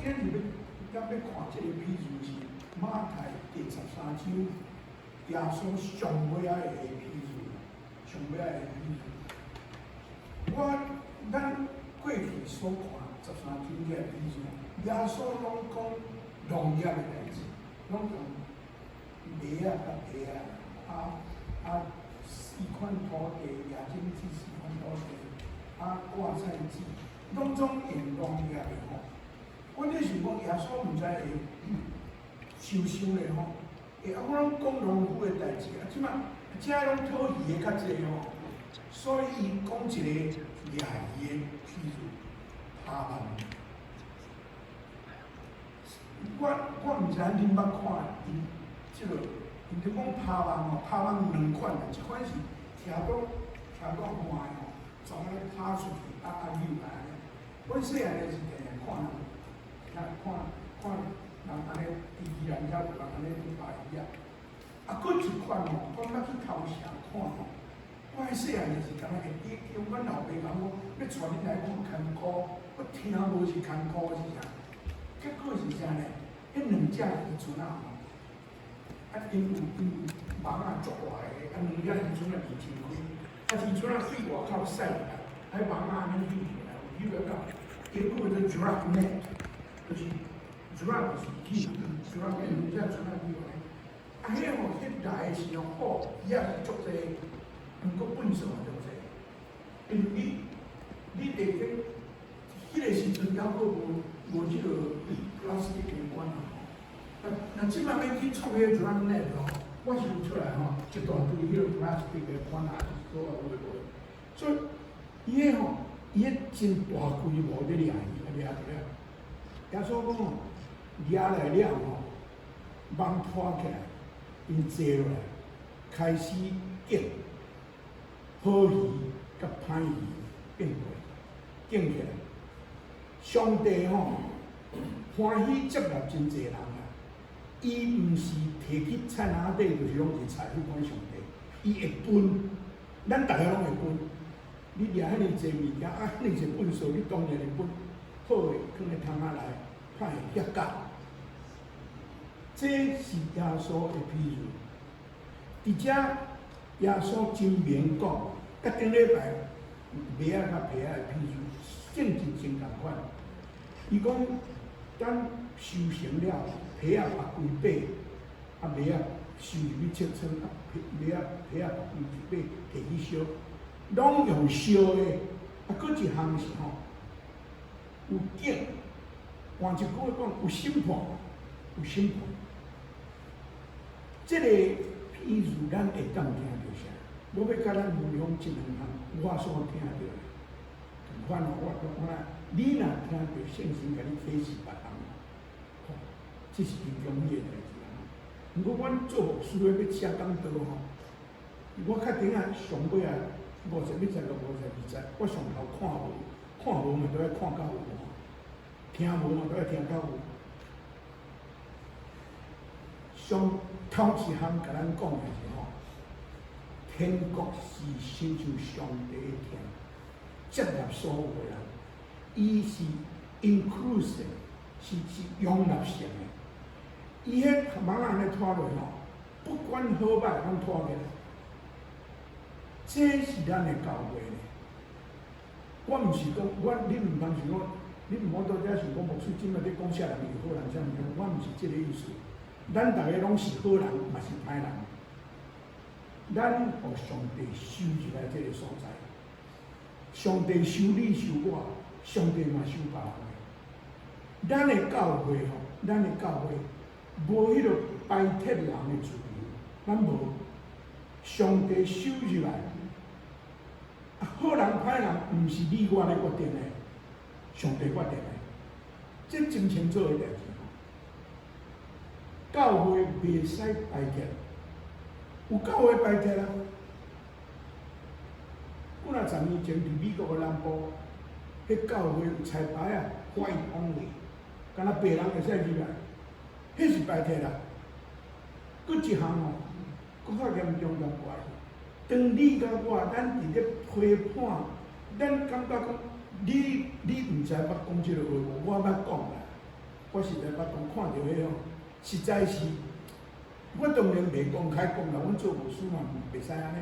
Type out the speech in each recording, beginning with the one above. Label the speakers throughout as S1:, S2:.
S1: 今日要看这个比喻是马太第13章，耶稣上尾仔的比喻，上尾仔的比喻。咱过去所看13章这个比喻，耶稣拢讲农业的代志，拢讲麦甲皮四款土地，亚经济四款土地，挂菜籽，拢总用农业的吼。阮迄时讲耶稣毋知会受伤咧吼，我拢讲农夫的代志啊，即摆遮拢讨鱼的较济吼，所以伊讲一个掠鱼的譬如蛤蟆。我毋知影恁捌看伊即个，因就讲蛤蟆吼，蛤蟆两款啊，一款是徛到宽吼，从安尼拍出去，溜来安尼。阮细汉诶是定定看人安尼鱼啊，遐有人安尼去拍鱼啊。佫一款吼，我捌去头城看吼。我迄细汉诶是感觉会叫阮老爸讲我要带恁来看艰苦，我听无是艰苦是啥？结果是啥呢？迄两只渔船啊吼，因有网啊足大个，两只渔船啊离天开，渔船啊对外口驶来，网啊安尼游过来，游到结果就 drop net， 就是 drop 是鱼 ，drop net 两只船啊游过来，迄吼迄来是用好，也是足济，毋过本数嘛足济，因为你地个迄个时阵还佫无即个plastic的管啊。那即摆要去创迄个 drop net 吼，我想出来吼，一大堆迄个 plastic 的管啊，所有有诶，所以伊迄吼。伊迄真大规模咧掠鱼，掠着了。耶稣讲吼，掠来了吼，网拖起来，因坐落来，开始拣好鱼甲歹鱼变过，拣起来。上帝吼欢喜接纳真侪人啊，伊毋是摕去菜篮底，就是拢是菜去管上帝，伊会分，咱大家拢会分。你掠遐尼济物件，遐尼济本数，你当然会分好诶，放咧桶仔内，歹诶遐甲。这是耶稣诶比喻。伫遮耶稣真明讲，甲顶礼拜麦仔甲皮仔诶比喻，性质真共款。伊讲，咱收成了，皮仔拔规把，麦仔收入去切称，麦仔皮仔拔规把摕去烧。拢用烧的，佫一项是吼，有景，换一句话讲，有审判，有审判。这个譬如咱会当听到啥？我要甲咱分享一两项我所听到的。同款哦，我你若听到圣神甲你启示别人，这是真容易的代志啊。毋过阮做牧师要写讲道吼，我确定啊，上尾啊。50米才到50、20，我上头看无嘛都要看到有，听无嘛都要听到有。上头一项甲咱讲的是吼，天国是亲像上帝的天，接纳所有的人，伊是 inclusive， 是容纳性的。伊迄网安尼拖落吼，不管好歹拢拖起来。这是咱的教会呢。我毋是讲，你毋通想讲，你毋好到遮想讲牧师今日咧讲啥人是好人，啥物事，我毋是即个意思。咱逐个拢是好人，嘛是歹人。咱互上帝收入来即个所在，上帝收你收我，上帝嘛收别人。咱的教会吼，咱的教会无迄个摆脱人的自由，咱无。上帝收入来。好人歹人，毋是你我咧决定的，上帝决定的，这真清楚的代志。教会袂使摆脱，有教会摆脱啊。几若10年前伫美国的南部，迄教会有彩排啊，white only， 敢若白人会使入来，迄是摆脱啦。佫一项哦，佫较严重较怪。当你甲我，咱伫咧批判，咱感觉讲你毋知捌讲即个话，我捌讲啦。我实在捌当看到迄哦，实在是，我当然袂公开讲啦，阮做牧师嘛，袂使安尼。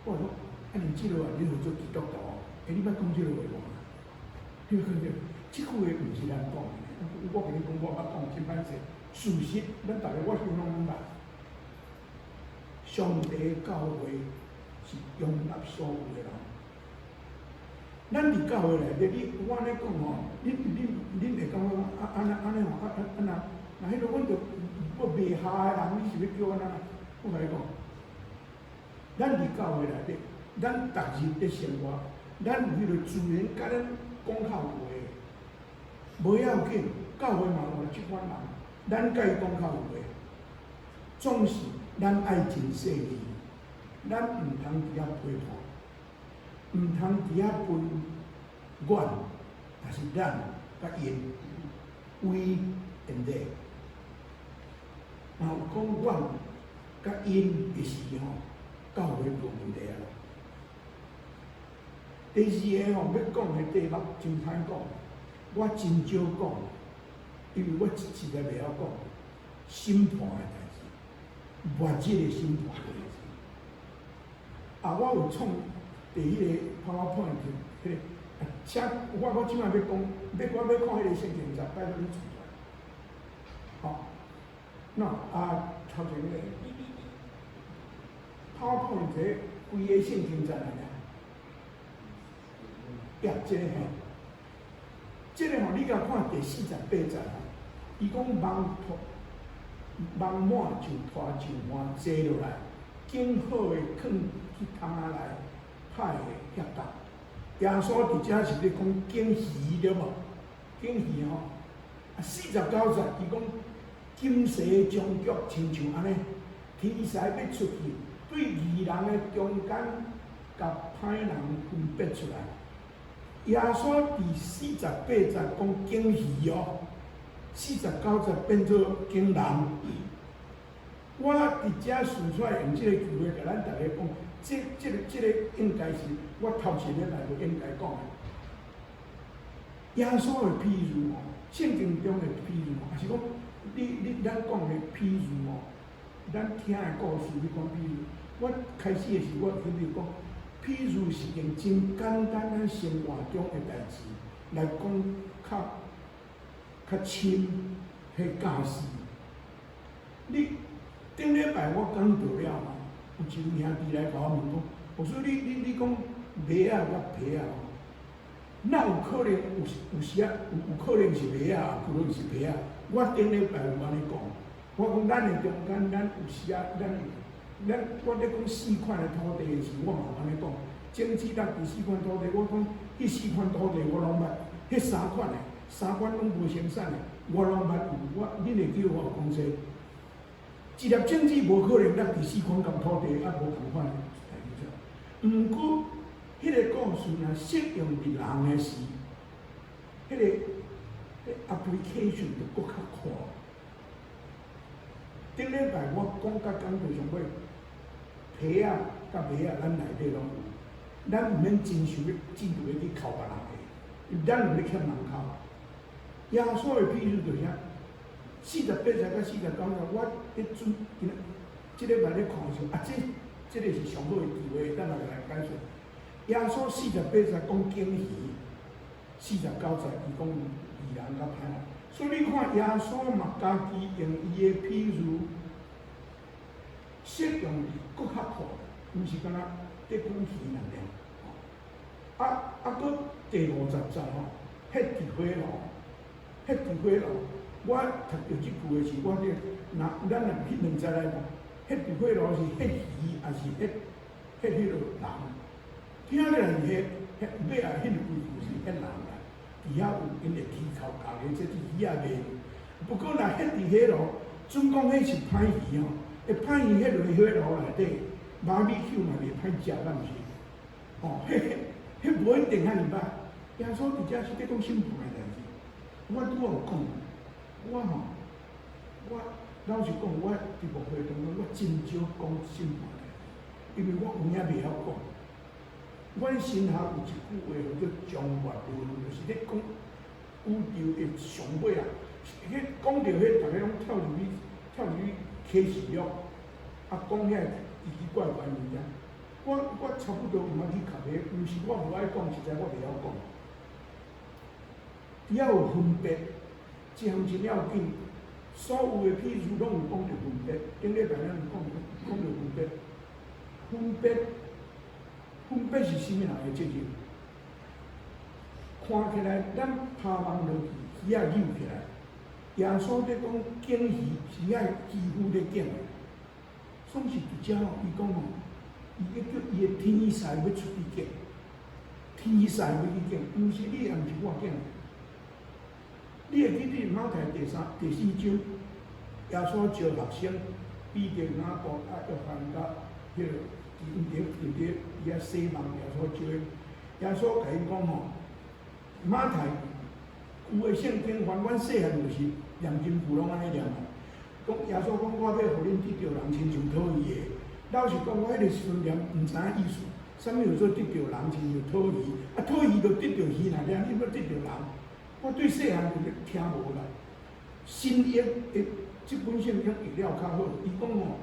S1: 我讲，啊，你即落啊，你做基督徒哦，你捌讲即落话无？你讲着，即句话毋是咱讲的，我甲你讲，我捌讲真歹势。事实，咱逐个我相拢捌。上帝教会是容纳所有的人。咱伫教会内底，我安尼讲吼，恁会感觉安尼吼，那迄个阮着我袂下的人，你是要叫我安怎？我甲你讲，咱伫教会内底，咱逐日咧生活，咱有迄个自然甲咱讲口话，无要紧，教会嘛有即款人，咱甲伊讲口话，总是咱爱真细腻，咱毋通伫遐批判。毋通伫遐分阮，也是咱甲因为因的。若有讲阮甲因的时吼，教会有问题啊。第二个吼，要讲的题目真歹讲，我真少讲，因为我实在袂晓讲审判的代志，末日的审判的代志。啊，我有创。伫迄个 PowerPoint 迄个，请我即摆要讲，我要看迄个圣经集，摆到你厝内。好，那头前迄个 PowerPoint 规个圣经集来咧，呀，即个吼，即个吼，你甲看第48集，伊讲梦满就拖就满，坐落来，更好的放去桶仔内。派的协同，耶稣伫遮是咧讲拣鱼对无？拣鱼吼，49节伊讲金蛇将局亲像安尼，天使要出去，对义人的中间，甲歹人分别出来。耶稣伫48节讲拣鱼哦，49节变做拣人。我伫遮顺出来用即个句话，甲咱大家讲。这个应该是我头前咧来就应该讲的。耶稣的譬喻哦，圣经中的譬喻哦，也是讲咱讲的譬喻哦，咱听的故事你讲譬喻。我开始的时我准备讲，譬喻是用真简单咱生活中的代志来讲，较深迄假事。你顶礼拜我讲到了嘛？有一个兄弟来甲我问讲，我说你讲马仔甲皮仔哦，哪有可能有时啊有可能是马仔，有可能是皮仔。我顶礼拜有安尼讲，我讲咱的中间，咱有时啊，我咧讲4款的土地的时，我嘛安尼讲，政治落第4款土地，我讲迄4款土地我拢捌，迄3款的3款拢无生产的，我拢捌有，恁会叫我讲说。一粒种子无可能咱第4款共土地啊无共款的代志做。毋过，迄个故事若适用伫人的时，迄个 application 就搁较宽。顶礼拜我讲甲讲到上尾，皮仔甲马仔咱内底拢有，咱毋免真想要制度要去扣别人的，因为咱毋咧欠人扣。耶稣的譬喻就是啥？48节到49节，我咧准即礼拜咧看的时候，这个是上好的智慧，咱来解说。耶稣48节讲拣鱼，49节伊讲义人甲歹人。所以你看耶稣嘛，家己用伊的譬喻，适用搁较宽，毋是干那咧讲鱼尔。搁第50节吼，迄伫火炉。我读到即句的是，我咧，咱若迄2节来讲，迄伫火炉是迄鱼，还是迄个人？听起来是迄尾啊，迄个规句是迄人啦。底下有因会起口讲的，这是鱼仔卖。不过若迄伫火炉，准讲迄是歹鱼吼，会歹鱼迄落去火炉内底，马米酒嘛袂歹食，敢毋是？哦，迄无一定遐尔歹。耶稣伫遮是咧讲审判的代志，我拄有讲。我老实讲，我伫牧会当中，我真少讲审判的，因为我有影袂晓讲。阮神学有一句话叫做中华论，就是咧讲宇宙的上尾啊，讲到迄，大家拢跳入去起始了，啊，讲遐奇奇怪怪物件。我差不多有法去读个，毋是我无爱讲，实在我袂晓讲。只要有分别，这项真要紧。所有的譬如拢有讲着分别，顶礼拜咱有讲着分别。分别是啥物人的责任？看起来咱趴网落去，鱼仔扭起来。耶稣在讲敬鱼，是爱几乎在敬的。总是伫遮吼，伊讲吼，伊叫伊的天使要出去敬，天使要去敬，毋是你，也毋是我敬。你会记得马太第4章，耶稣招学生，彼得、雅各、约翰甲迄个因伫伊遐洗梦，耶稣招的。耶稣甲伊讲吼，马太有诶圣经，阮细汉就是念经符拢安尼念啊。讲耶稣讲，我要互恁得着人，亲像讨伊的。老实讲，我迄个时阵念，毋知影意思。啥物叫做得着人，亲像讨伊？啊，讨伊就得着鱼啦，了你要得着人。我对细汉就是听无啦。新约的即本圣经译了较好，伊讲吼，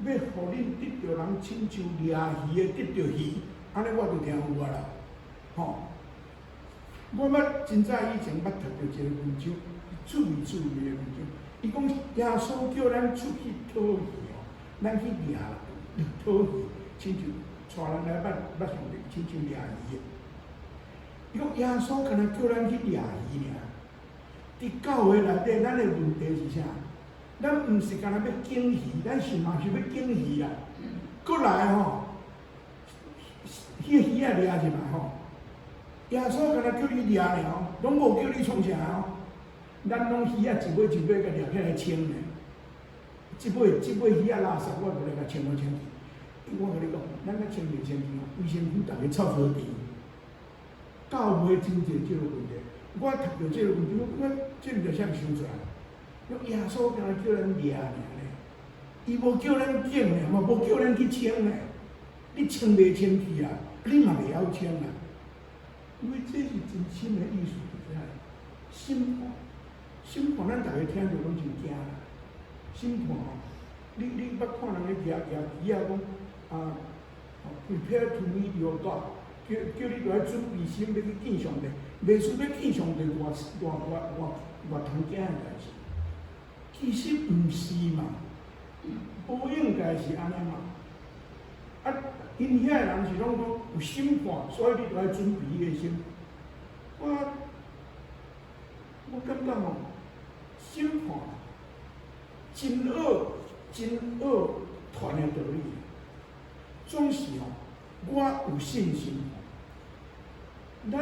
S1: 要互恁得着人，亲像掠鱼的得着鱼，安尼我就听有啊啦。吼，我真早以前捌读着一个文章，趣味的文章。伊讲耶稣叫咱出去讨鱼哦，咱去掠讨鱼，亲像带人来捌上帝，亲像掠鱼的。伊讲耶稣敢若叫咱去掠鱼尔。伫教会内底，咱的问题是啥？咱毋是敢若要敬鱼，咱是嘛是要敬鱼啦。过来吼，迄个鱼仔掠入来吼，耶稣敢若叫你掠尔吼，拢无叫你创啥吼。咱拢鱼仔一尾一尾甲掠起来清咧，即尾鱼仔垃圾我无来甲清来清去。我甲你讲，咱甲清袂清去吼，卫生局逐个臭草地。教会真侪即个问题，我读到即个问题，我即个就啥想出来？讲耶稣敢若叫咱掠尔咧，伊无叫咱敬咧，嘛无叫咱去清咧。你清袂清去啊？你嘛袂晓清啊？因为这是真心的意思，是啥？审判，审判，咱大家听着拢真惊啦。审判吼，你捌看人咧举鱼啊讲啊 ，prepare to meet your God。叫你落来准备心要去见上帝，袂输要见上帝偌通惊的代志。其实毋是嘛，无应该是安尼嘛。啊，因遐个人是拢讲有审判，所以你落来准备伊个心。我感觉吼，审判真恶传的道理，总是吼，我有信心。咱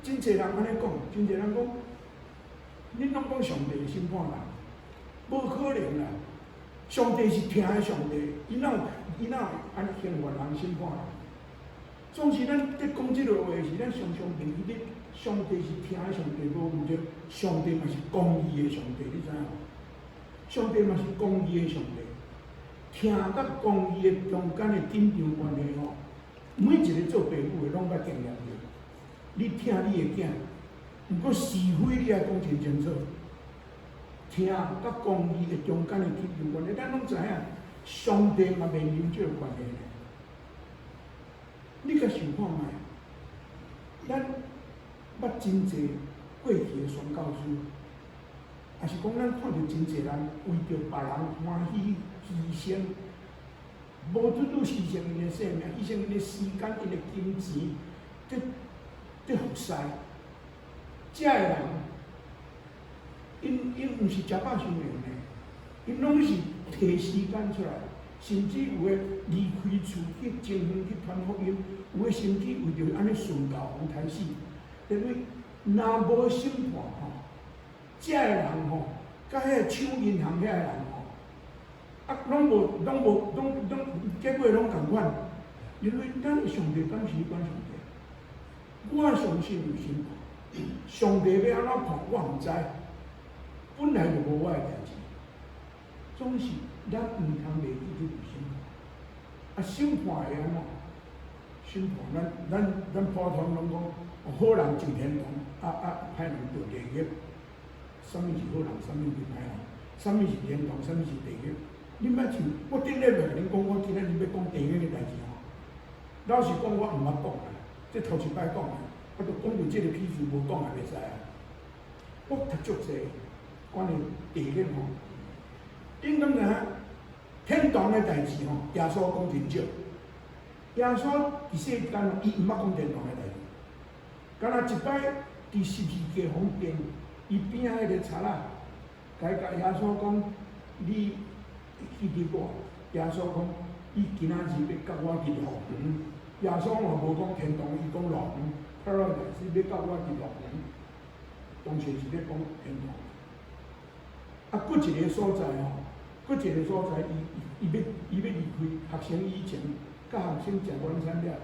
S1: 真侪人安尼讲，真侪人讲，恁拢讲上帝审判人，无可能啦！上帝是听的上帝，伊哪会安尼刑罚人审判人？总是咱在讲即个话时，咱常常记得，上帝是听的上帝，无毋对，上帝嘛是公义的上帝，你知影无？上帝嘛是公义的上帝，听甲公义的中间的紧张关系吼，每一个做父母的拢捌经验着。你听你的囝，毋过是非你爱讲真清楚。听甲公义的中间的紧张关系，咱拢知影，上帝嘛面临这个关系呢。你甲想看觅，咱捌真侪过去的宣教师，也是讲咱看到真侪人为着别人欢喜牺牲，无拄拄牺牲因的生命，牺牲因的时间、因的金钱，伫服侍，遮个人，因毋是食饱伤凉的，因拢是摕时间出来，甚至有诶离开厝去前方去传福音，有诶甚至为着安尼顺教皇太死，因为若无审判吼，遮个人吼，甲迄个抢银行遐个人吼，啊，结果拢共款，因为咱的上帝敢是管上帝。我相信有审判，上帝要安怎判，我毋知，本来就无我的代志。总是咱毋通袂记得有审判。啊，审判会安怎？审判咱普通拢讲，好人进天堂，歹人堕地狱。什么是好人，什么是歹人，什么是天堂，什么是地狱。恁捌像我顶礼袂甲恁讲，我今仔日要讲地狱嘅代志吼。老实讲，我毋捌讲啊，这头一摆讲啊，我著讲到即个譬如无讲也袂使啊。我读足济关于地狱吼，恁敢知影天堂嘅代志吼？耶稣讲真少。耶稣伫世间吼，伊毋捌讲天堂嘅代志。敢若一摆伫12家房间，伊边仔迄个贼仔，甲耶稣讲：你去伫我。耶稣讲：伊今仔日要甲我入乐园。耶稣嘛无讲天堂，伊讲乐园。Paradise 要甲我入乐园，当时是咧讲天堂。啊，佫一个所在吼，佫一个所在，伊要离开学生以前，甲学生食晚餐了，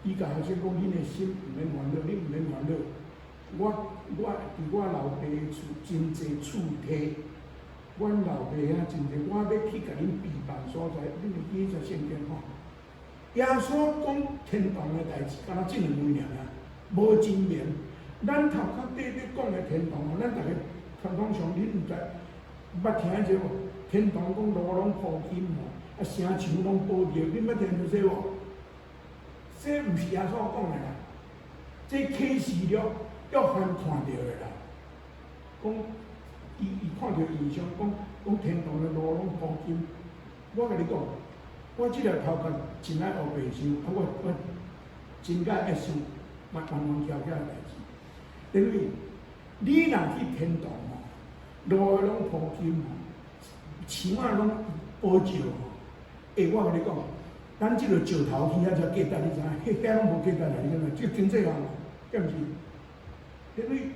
S1: 伊甲学生讲：恁的心毋免烦恼，恁毋免烦恼。我伫我老爸的厝真济厝体，阮老爸啊真济，我要去甲恁备办所在，恁会记在圣经吼。耶稣讲天堂的代志，敢若即两位尔啊，无真明。咱头壳底讲的天堂吼，咱逐个传统上恁毋知，捌听者无？天堂讲路拢铺金吼，啊城墙拢保着，恁捌听着这无？这毋是耶稣讲的啦，这启示录约翰看到的啦。讲伊看到异象，讲天堂的路拢铺金。我甲你讲，我即个头壳真爱学白想，啊我真解爱想，弯弯翘翘的代志。因为你若去天堂吼，路拢铺金吼，墙仔拢保照吼。我甲你讲，咱即个石头鱼仔才价值，你知影？遐拢无价值啦，你知影？即经济项，对毋是？因为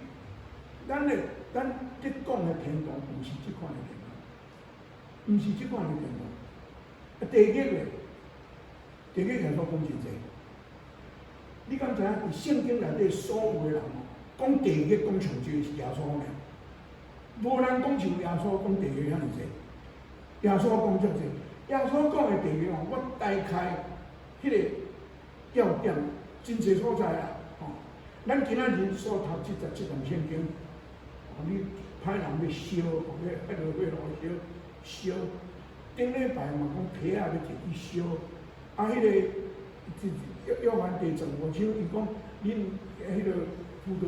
S1: 咱咧讲的天堂，毋是即款的天堂，毋是即款的天堂。啊，地狱咧，地狱耶稣讲真济。你敢知影？伫圣经内底所有的人吼，讲地狱讲上济是耶稣呢，无人讲像耶稣讲地狱遐尼济。耶稣讲足济，耶稣讲的地狱吼，我大概迄个要点真济所在啦，吼。咱今仔日所读17段圣经，你歹人要烧，要落火炉烧，顶礼拜嘛讲皮仔要摕去烧，啊，迄个约翰第15章，伊讲恁迄个葡萄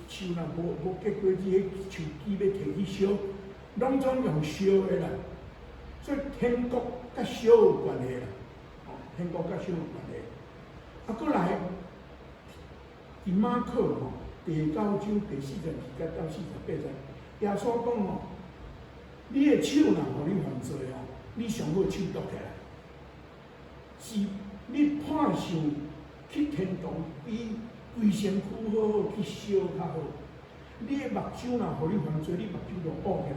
S1: 树若无结果子，迄树枝要摕去烧，拢总用烧的啦。所以天国甲烧有关系啦，天国甲烧有关系。啊，过来，伫马可吼第9章第42节到48节，耶稣讲吼，你的手若互你犯罪吼，你上好手剁起来，是你判上去天堂，比规身躯好好去烧较好。你的目睭若互你犯罪，你目睭就乌起来，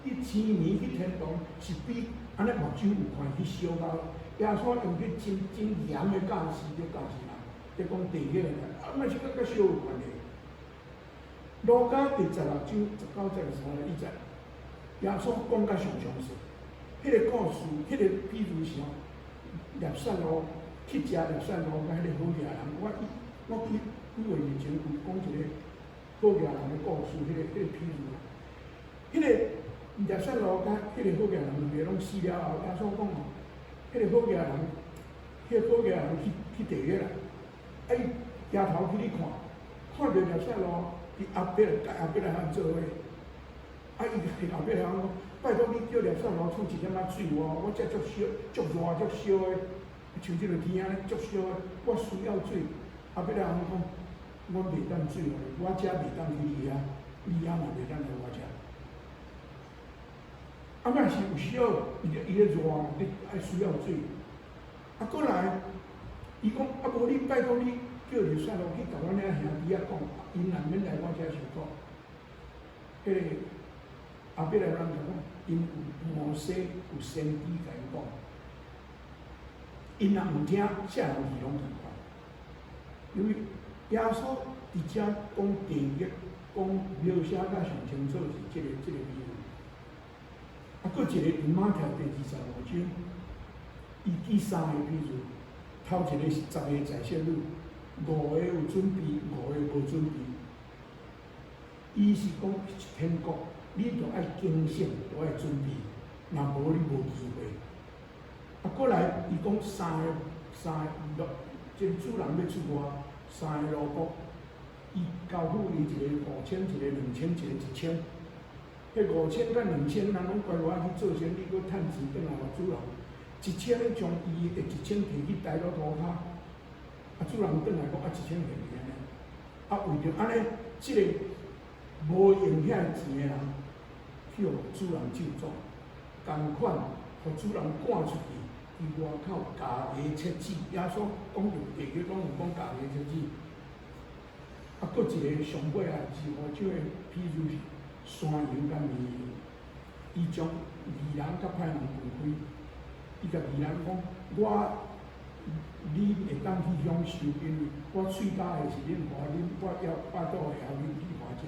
S1: 你前年去天堂是比安尼目睭有看去烧到，耶稣用去真严的教示咧教示人，咧讲地狱的，啊，嘛是甲烧有关系。路加第16章19节31节，耶稣讲甲上详细，迄个故事，迄个比如是列撒罗去食列撒罗甲迄个好野人，我几月以前有讲一个好野人的故事，迄个比如，迄个。列撒罗甲迄个好野人两个拢死了后，耶稣讲吼，迄个好野人，去地狱啦。啊，伊抬头去你看到列撒罗伫后壁甲后壁来通做伙。啊，伊伫后壁来通讲，拜托你叫列撒罗出一点仔水我这足烧、足热、足烧的，像即个天安尼足烧的，我需要水。后壁来通讲，我袂当水我遮袂当去你遐，你遐嘛袂当来我遮。啊，若是有需要，伊咧热，你爱需要水。啊，过来，伊讲啊，无你拜托你叫列撒罗去甲阮遐兄弟仔讲，因若免来我遮受苦。迄个后壁来人就讲，因有摩西有先知甲因讲，因若毋听，下人是拢同款。因为耶稣伫遮讲地狱，讲描写甲上清楚是即个比喻。啊，佫一个伫马太第25章，伊记3个比喻，头一个是10个在线女，5个有准备，5个无准备。伊是讲天国，你着爱警醒，着爱准备，若无你无机会。过来，伊讲三个，即主人要出外，3个路国，伊交付伊一个5000，一个2000，一个1000。迄5000甲2000，人拢乖乖去做生意，搁趁钱转来互主人。1000将伊的1000摕去抬到涂骹，主人转来讲1000摕去安尼。为着安尼，即个无用遐钱的人，去互主人救助，共款，互主人赶出去，伫外口家己切子。耶稣讲着地约讲有讲家己切子。搁一个上尾啊，是何种的譬如是山羊甲绵羊，伊将义人甲歹人分开。伊甲义人讲，你会当去享受，因为我喙焦的是恁互恁，我要巴肚的后恁去互食。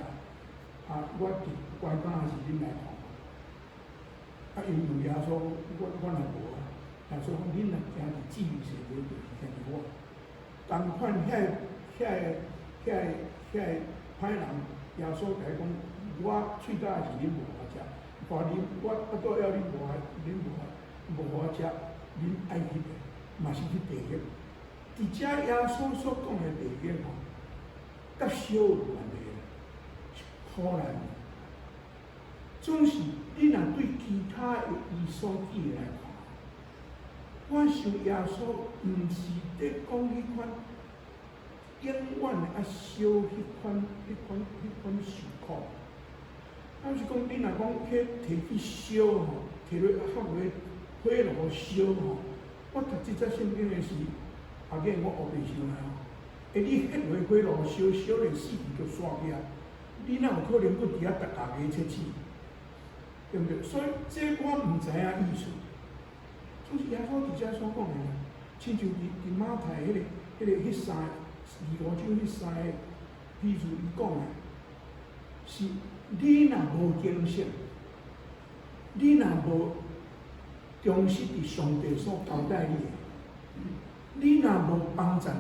S1: 我伫关灯的是恁来看。因问耶稣，我若无啊，耶稣讲恁若行伫至义上面，就是向着我。同款遐个歹人，耶稣甲伊讲，我喙焦的是恁无互食，话恁我巴肚要恁无互食，恁爱去的，嘛是去地狱。伫遮耶稣所讲的地狱吼，甲小有关系，可能总是你若对其他的伊所记来看，我想耶稣毋是伫讲迄款永远的烧迄款受苦。是讲你若讲去摕去烧吼，摕落合个火炉烧吼，我读即则圣经的时，后日我学袂上来吼。你迄落火炉烧了死去就煞去啊！你哪有可能搁伫遐逐家己切齿？对不对？所以这我毋知影意思。总是耶稣伫遮所讲的，亲像伫马太迄325章迄3个，譬如伊讲的，是你若无警醒，你若无忠实伫上帝所交代你的，你若无帮助人，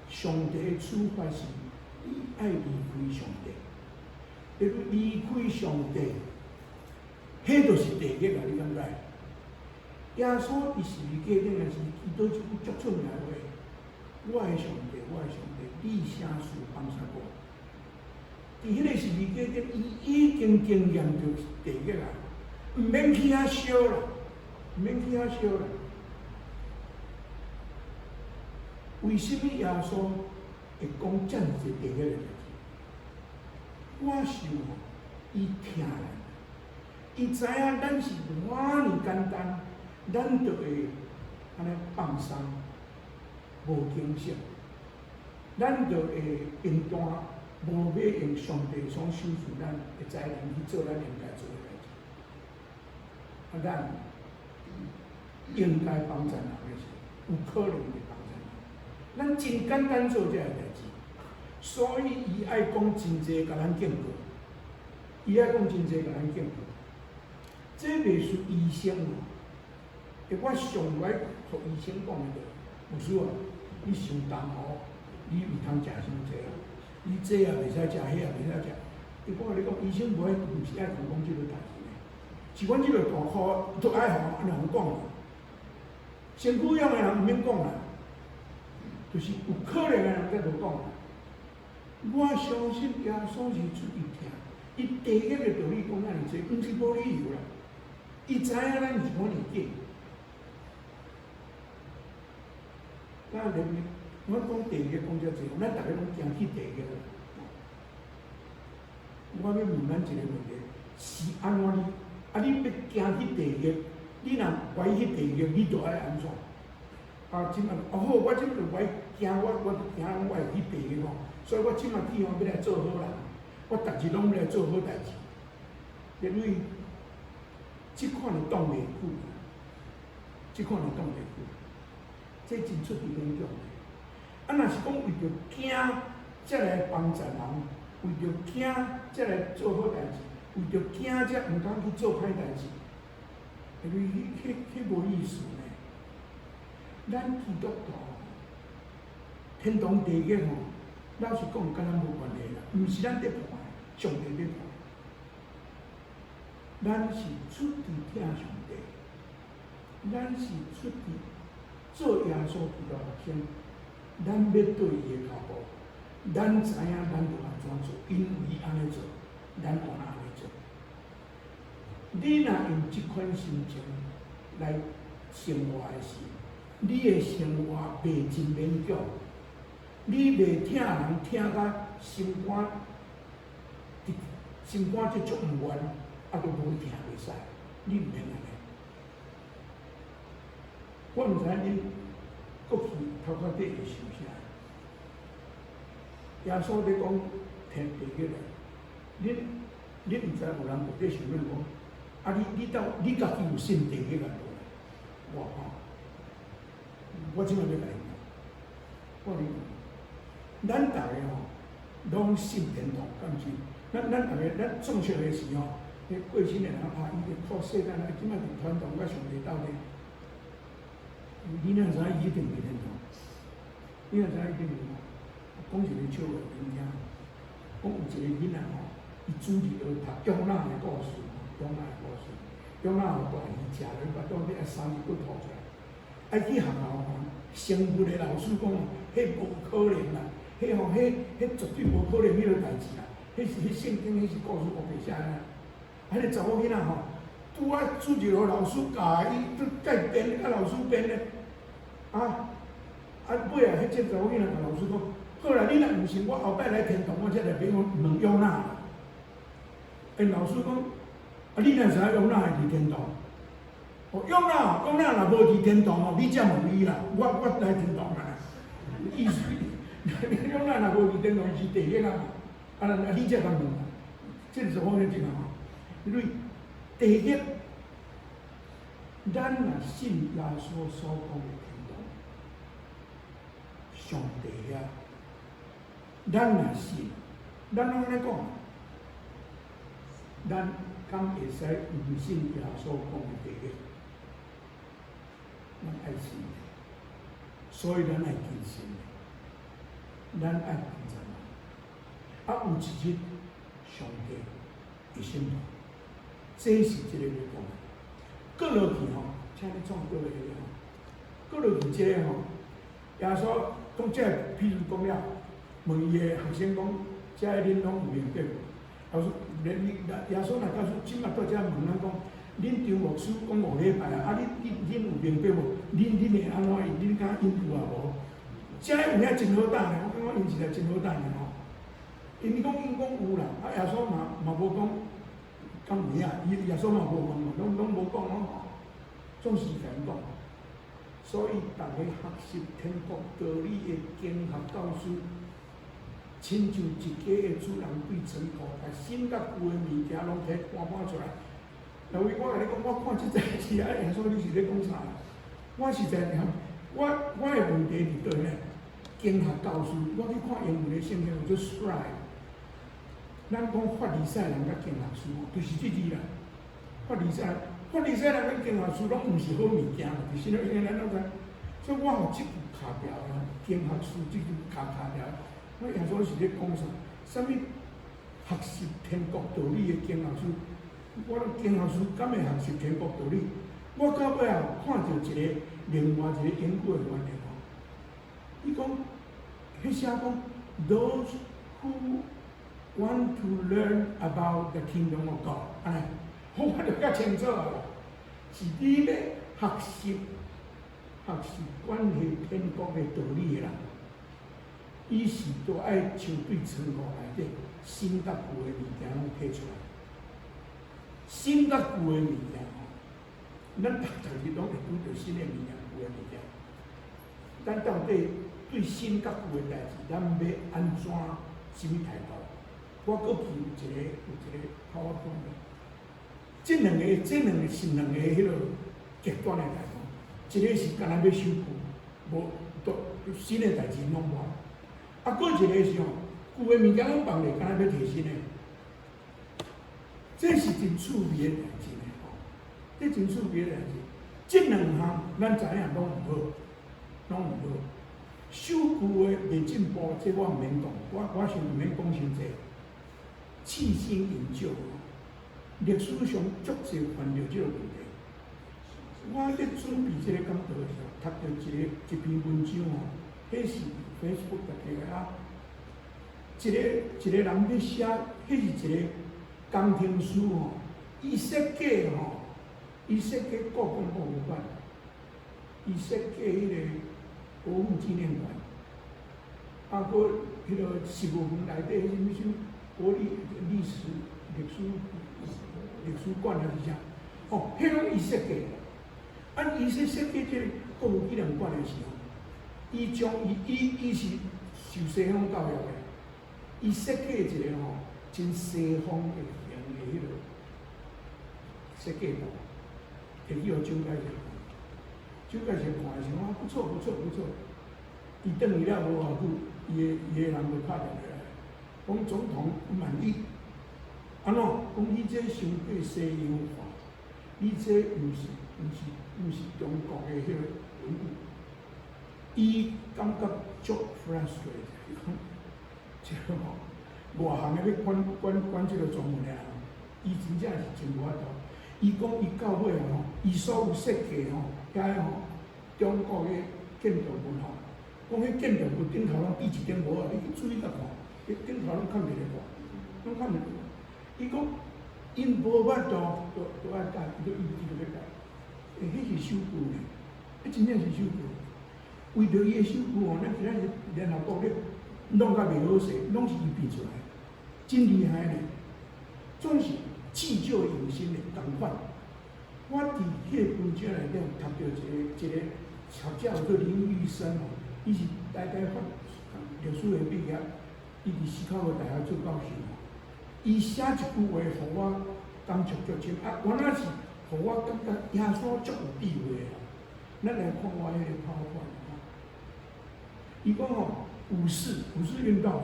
S1: 上帝的处罚是你爱离开上帝。因为离开上帝，迄就是地狱啊！你感觉？耶稣伊是伊家顶的是伊倒一句足出名的话：我的上帝，我的上帝，你啥事帮助我？伫迄个是伊家顶，伊已经经验着地狱啊！毋免去遐烧啦，毋免去遐烧啦。为什么耶稣会讲遮尔济地狱的代志？我想吼，伊听咱，伊知影咱是偌尼简单，咱就会安尼放松，无警醒，咱就会平淡，无要用上帝所授予咱的才能去做咱应该做的代志。咱应该帮助人的是，有可能会帮助人。咱真简单做这个代志。所以，伊爱讲真济，甲咱敬告；伊爱讲真济，甲咱敬告。这袂是医生哦，我上来互医生讲的，牧师啊，你伤重哦，你毋通食伤济啊，你这也袂使食，迄也袂使食。我甲你讲，医生无爱，毋是爱同讲即个代志的。是阮即个大科，都爱互安人讲的。身躯养的人毋免讲啦，就是有可能的人才无讲啦。我相信耶稣是出于听，伊地狱的道理讲咱济，毋是无理由啦。伊知影咱是可能假，咱连我讲地狱讲遮济，咱逐个拢惊去地狱。我要问咱一个问题：是安怎哩？你要惊去地狱，你若怀去地狱，你着爱安怎？即摆好，我即摆着怀惊，我惊我会去地狱吼。所以我即摆起码要来做好人，我逐日拢要来做好代志，因为即款的挡袂久，即款的挡袂久，这真出于严重的。若是讲为着惊才来帮助人，为着惊才来做好代志，为着惊才毋敢去做歹代志，因为迄无意思呢。咱基督徒，天堂地狱吼。老实讲，跟咱无关系啦，毋是咱得判，上帝咧看。咱是出于听上帝，咱是出于做耶稣基督的先，咱要对伊的脚步，咱知影咱要安怎做，因为伊安尼做，咱就安尼做。你若用这款心情来生活的时，你的生活袂真勉强，你袂听人听到心肝即足毋愿，啊，都无听袂使，你毋免安尼。我毋知恁过去头壳底会想啥？耶稣咧讲天地迄个，恁毋知有人有咧想要讲，啊你家己有信地迄个无？我吼，我即摆要甲你讲，我甲你讲，咱逐个吼，拢信天堂，敢是？咱逐个咱种植的时候，迄过身的人啊，伊就靠世间啊，即摆伫传统甲上帝斗阵。你哪知伊一定袂天堂？你哪知一定袂天堂？讲一个笑话给你听，讲有一个囡仔吼，伊主日学读约拿的故事，约拿的故事，约拿有大鱼食了，把当地啊三日骨吐出来。啊去学校吼，生物的老师讲，迄无可能啦，迄绝对无可能迄个代志啦，迄圣经迄是故事我白写啦。迄个查某囡仔吼，拄啊主日学老师教伊，甲伊编，甲老师编咧。尾啊，迄个查某囡仔甲老师讲，好啦，你若毋信，我后摆来天堂，我才来俾我问约拿。老师讲，你若知约拿会伫天堂？约拿若无伫天堂哦，你才问伊啦，我来天堂啦。意思，约拿若无伫天堂是地狱啦，你才甲问啦。这是好个情况吼，因为地狱，咱若信耶稣所讲的。上帝遐，咱若信，咱拢安尼讲，咱敢会使毋信耶稣讲的地狱？咱爱信，所以咱爱谨慎，咱爱谨慎啊！有一日，上帝会审判，这是这个要讲的。过落去吼，请你创过落去吼，过落去这个吼，耶稣。讲这譬如讲了，问伊个学生讲，这恁拢有明白无？老师，耶稣若告诉今仔到遮问咱讲，恁张牧师讲5礼拜啊，恁有明白无？恁会安怎？恁敢应付啊无？这有遐真好答呢，我感觉因是来真好答呢吼。因讲有啦，耶稣嘛无讲，敢有影？耶稣嘛无问嘛，拢无讲吼，总是甲因讲。所以，大家学习天国道理的经学教师，亲像一家的主人对仓库，把新甲旧的物件拢摕搬出来。因为我甲你讲，我看即代志啊，耶稣你是咧讲啥？我实在我的问题伫倒呢？经学教师，我去看英文的圣经，有做 scribe。咱讲法利赛人甲经学师，就是即字啦。法利赛人甲经学师拢毋是好物件，就是因为咱拢知。所以我互即句卡掉啦，经学师即句卡掉。我耶稣是咧讲啥？啥物学习天国道理的经学师？我经学师敢会学习天国道理？我到尾后看到一个另外一个研究的原理吼，伊讲，迄写讲 those who want to learn about the kingdom of God， 安尼，我就较清楚啊，是你要学习关系天国的道理的人，伊是都爱像对仓库内底新甲旧的物件拢摕出来，新甲旧的物件吼，咱逐日拢会拄着新的物件、旧的物件，咱到底对新甲旧的代志，咱要安怎什么态度？我过去有一个PowerPoint，这两个是两个迄个极端的代志，一个是干那要修复，无新的代志拢无，啊，过一个是吼旧的物件拢放咧，干那要提新的，这是真趣味的代志呢吼，这真趣味的代志，这两项咱知影拢毋好。修旧的袂进步，这我毋免讲，我想毋免讲伤济。细心研究，历史上足侪犯着即个问题。我咧准备即个讲道的时候，读到一篇文章哦，迄是 Facebook 的啊，一个人咧写，迄是一个工程师哦，伊设计吼，伊设计故宫博物馆，伊设计迄个国父纪念馆，啊，搁迄个15分内底什么国立历史馆还是啥？哦，迄拢伊设计的。按伊设计即个国父纪念馆的时候，伊将伊是受西方教育的，伊设计一个吼真西方的型的迄个设计图，摕去互蒋介石看，蒋介石看的时候，不错不错不错。伊转去了无偌久，伊的人就拍电话来，讲总统不满意，安怎？讲你这伤过西洋化，你这毋是中国的迄个文物，伊感觉足 frustrated， 即个吼外行的要管即个专门的人，伊真正是真无法度。伊讲伊到尾吼，伊所有设计吼，遐个吼中国的建筑物吼，讲迄建筑物顶头拢比一顶无啊，你去注意甲看，迄顶头拢看袂得看，拢看袂得。伊讲因无法度，就爱改，就一直要改。迄是守旧呢，迄真正是守旧。为着伊的守旧吼，咱今仔日联合国咧弄甲袂好势，拢是伊变出来，真厉害呢。总是弃旧迎新的同款。我伫迄个文章内底有读到一个学者叫做林玉生吼，伊是大概历史的毕业，伊伫斯考的大学做教授。伊写一句话，互我感触足深。啊，原来是互我感觉耶稣足有智慧啊！咱来看我迄个PowerPoint啊。伊讲吼，五四运动，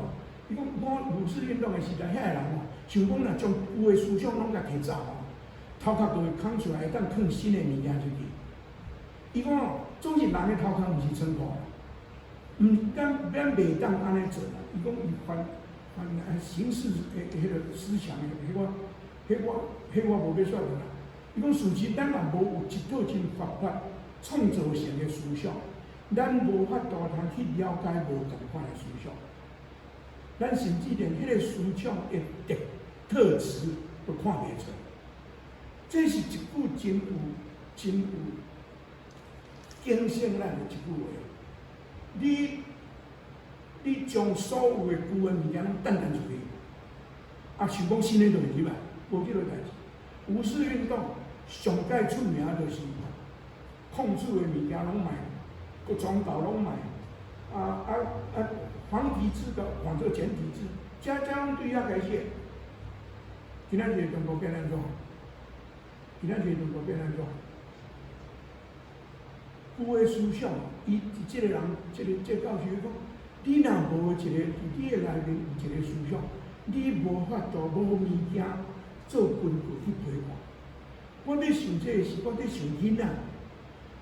S1: 伊讲五四运动的时代，遐个人吼，想讲若将旧的思想拢甲摕走吼，头壳就会空出来，会当放新的物件出去。伊讲吼，总是人的头壳毋是仓库，咱袂当安尼做啦。伊讲伊犯形式的迄个思想的，迄我无要说的啦。伊讲事实咱若无有一套真活法创造性的思想，咱无法度通去了解无同款的思想。咱甚至连迄个思想的特质都看袂出。这是一句真有警醒咱的一句话。你将所有的旧的物件拢等出去，啊，想讲新的就会入来，无即个代志。五四运动上界出名就是控制的物件拢卖，各宗教拢卖，黄体制的换做简体字，家拢对遐开写。今仔日中国变安怎？今仔日中国变安怎？旧的思想，伊即个人，即个教授讲。你若无一个，伫你的内面有一个思想，你无法度无物件做根据去批判。我咧想这个是，我咧想囡仔。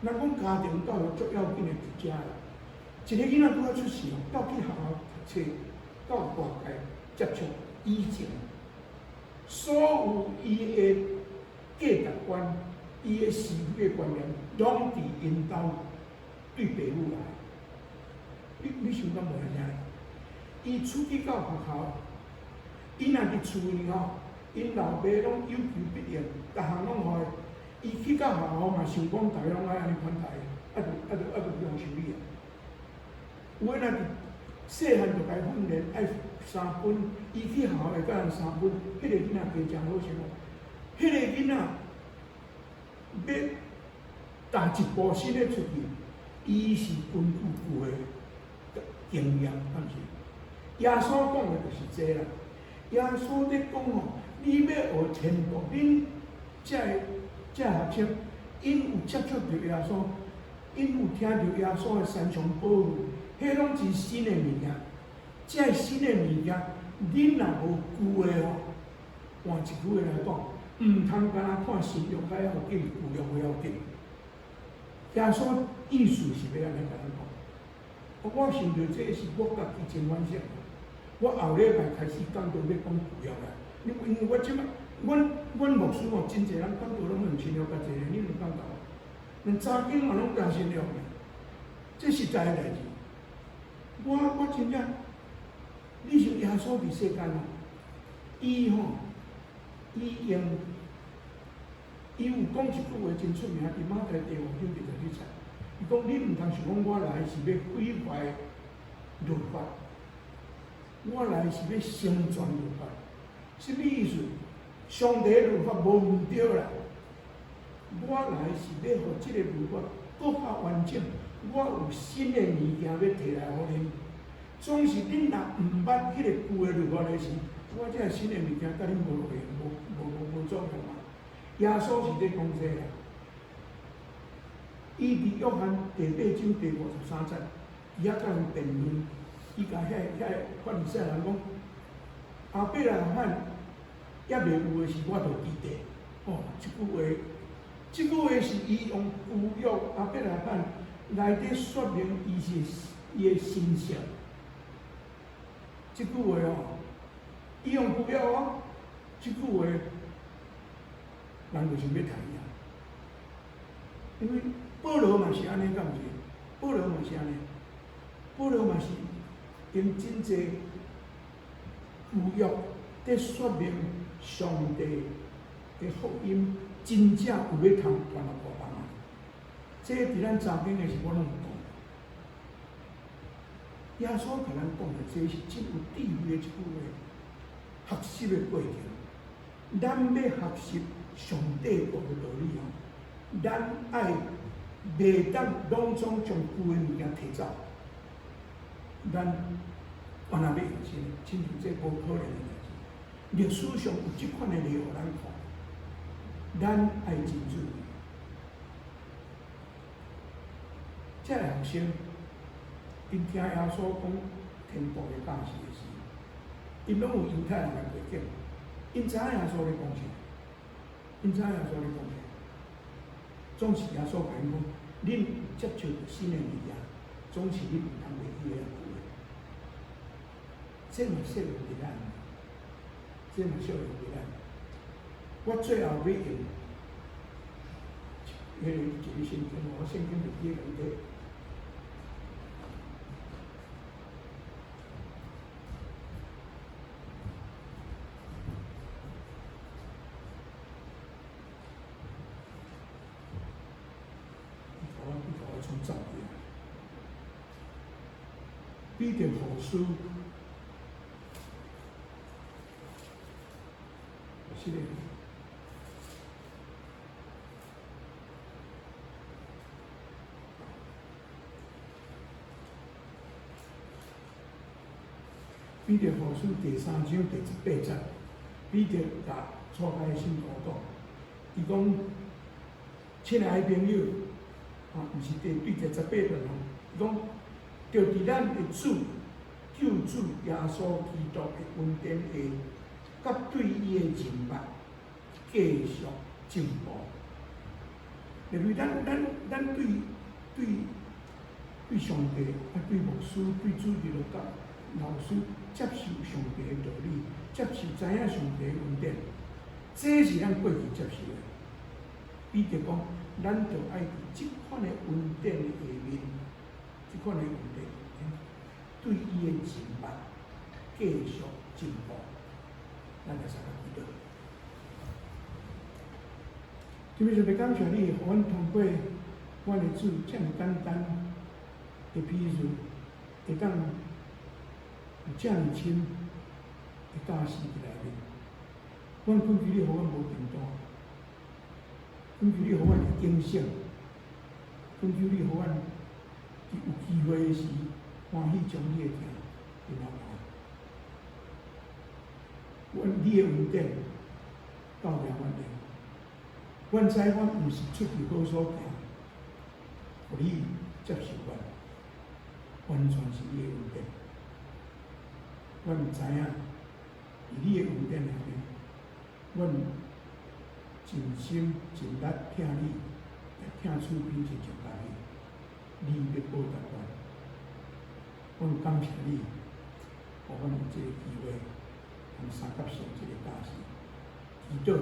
S1: 咱讲家庭教育足要紧的一家啦。一个囡仔拄啊出世，到去学校读册，到外界接触以前，所有伊的价值观、伊的是非的观念，拢伫因兜对父母来。你想敢无安尼？伊出去到学校，伊若伫厝里吼，因老爸拢有求必应，逐项拢互伊。伊去到学校嘛，想讲大家拢爱安尼款待，就不用修理啊。有诶若伫细汉就该训练爱3分，伊去学校会教人3分，迄个囡仔加真好生活。迄个囡仔要踏一步新诶出去，伊是根据旧诶。经验，但是耶稣讲的就是这啦。耶稣咧讲吼，你要学天国，恁这学生，因有接触到耶稣，因有听到耶稣的三重保护，迄拢是新的物件。这新的物件，恁若无旧的吼，换一句话来讲，毋通干那看新约较要紧，旧约不要紧。耶稣意思是要安尼甲咱讲。我想到这是我家己真反省。我后礼拜开始讲到要讲旧约啦，因为我即摆，阮牧师吼，真侪人讲道拢用信了较济，你有感觉无？连查经嘛拢加信了咧，这实在诶代志。我真正，你像耶稣伫世间吼，伊有讲一句话真出名，伫马太第5章22节，伊讲你毋通想讲我来是要毁坏律法，我来是要成全律法。什么意思？上帝律法无毋对啦，我来是要互即个律法更较完整。我有新的物件要摕来互恁。总是恁若毋捌迄个旧的律法的时，我这新的物件甲恁无落无作用嘛。耶稣是咧讲这个，伊伫约翰第8章第53节，伊遐甲人辩论，伊甲遐法利赛人讲，后伯拉罕也未有的是我著记得。哦，即句话是伊用旧约后伯拉罕来底说明伊的形象。即句话哦，伊用旧约哦，即句话。人就是要谈伊啊，因为保罗嘛是安尼，敢毋是？保罗嘛是安尼，保罗嘛是用真济旧约在说明上帝的福音真正有要通传互别人啊。这伫咱查经的是我拢有讲。耶稣甲咱讲的，这是真有智慧的一句话，学习的过程。咱要学习。上帝讲的道理哦，咱爱袂当拢总将旧的物件摕走，咱原来要用心，亲像这无可能的代志。历史上有即款的例互咱看，咱爱真注意。这个学生，因听耶稣讲天国的大事的时，因拢有犹太人的背景，因知影耶稣咧讲啥。因知影耶稣咧讲啥，总是耶稣甲因讲，恁接受新的物件，总是恁毋通袂记个旧的。这嘛适用伫咱，这嘛适用伫咱。我最后要用，迄个一个圣经，我圣经就记两块。彼得后书，是的，彼得后书第3章第18节，彼得甲初代信徒讲，伊讲，亲爱的朋友，毋是对第18节哦，伊讲。就伫咱的主、救主耶稣基督的恩典下，甲对伊的认捌继续进步。因为咱对上帝、对牧师、对主日落教老师接受上帝的道理，接受知影上帝的恩典，这是咱过去接受的。彼得讲，咱着爱伫即款的恩典的下面。即款的问题，对伊的认捌继续进步，咱来相甲记得。今日就要感谢你，互阮通过阮的主这么简单的比喻，会当有这么深的教示伫内面。阮恳求你，互阮无平淡，恳求你，互阮会警醒，恳求你，互阮。有机会时，欢喜将你的听跟我讲。你的恩典到了阮哋，阮知阮毋是出去好所行，互你接受阮，完全是你的恩典。阮知影，伫你的恩典内面，阮尽心尽力听你，也听出并且敬拜你。你要报答阮，阮感谢你，互阮有这个机会，通三角形这个大字，伊就